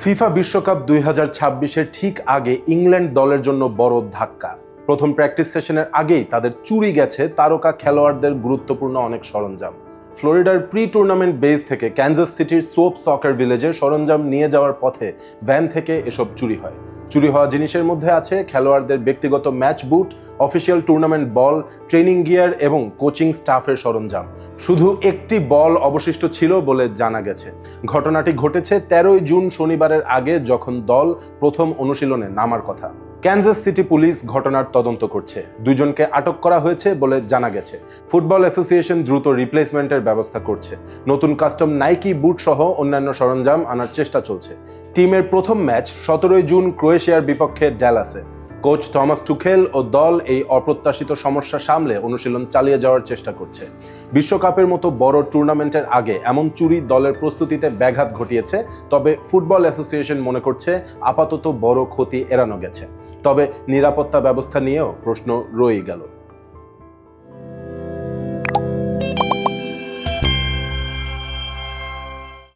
FIFA বিশ্বকাপ 2026-এর ঠিক আগে ইংল্যান্ড দলের জন্য বড় ধাক্কা। প্রথম প্র্যাকটিস সেশনের আগেই তাদের চুরি গেছে তারকা খেলোয়াড়দের গুরুত্বপূর্ণ অনেক সরঞ্জাম। ফ্লোরিডার প্রি টুর্নামেন্ট বেস থেকে ক্যানজাস সিটির সোপ সকার ভিলেজে সরঞ্জাম নিয়ে যাওয়ার পথে ভ্যান থেকে এসব চুরি হয়। চুরি হওয়া জিনিসের মধ্যে আছে খেলোয়াড়দের ব্যক্তিগত ম্যাচ বুট, অফিসিয়াল টুর্নামেন্ট বল, ট্রেনিং গিয়ার এবং কোচিং স্টাফের সরঞ্জাম। শুধু একটি বল অবশিষ্ট ছিল বলে জানা গেছে। ঘটনাটি ঘটেছে 13 জুন শনিবারের আগে, যখন দল প্রথম অনুশীলনে নামার কথা। ক্যানজাস সিটি পুলিশ ঘটনার তদন্ত করছে। দুইজনকে আটক করা হয়েছে বলে জানা গেছে। ফুটবল অ্যাসোসিয়েশন দ্রুত রিপ্লেসমেন্টের ব্যবস্থা করছে। নতুন কাস্টম নাইকি বুট সহ অন্যান্য সরঞ্জাম আনার চেষ্টা চলছে। টিমের প্রথম ম্যাচ 17 জুন ক্রোয়েশিয়ার বিপক্ষে ড্যালাসে। কোচ টমাস টুখেল ও দল এই অপ্রত্যাশিত সমস্যা সামলে অনুশীলন চালিয়ে যাওয়ার চেষ্টা করছে। বিশ্বকাপের মতো বড় টুর্নামেন্টের আগে এমন চুরি দলের প্রস্তুতিতে ব্যাঘাত ঘটিয়েছে, তবে ফুটবল অ্যাসোসিয়েশন মনে করছে আপাতত বড় ক্ষতি এড়ানো গেছে। তবে নিরাপত্তা ব্যবস্থা নিয়েও প্রশ্ন রয়ে গেল।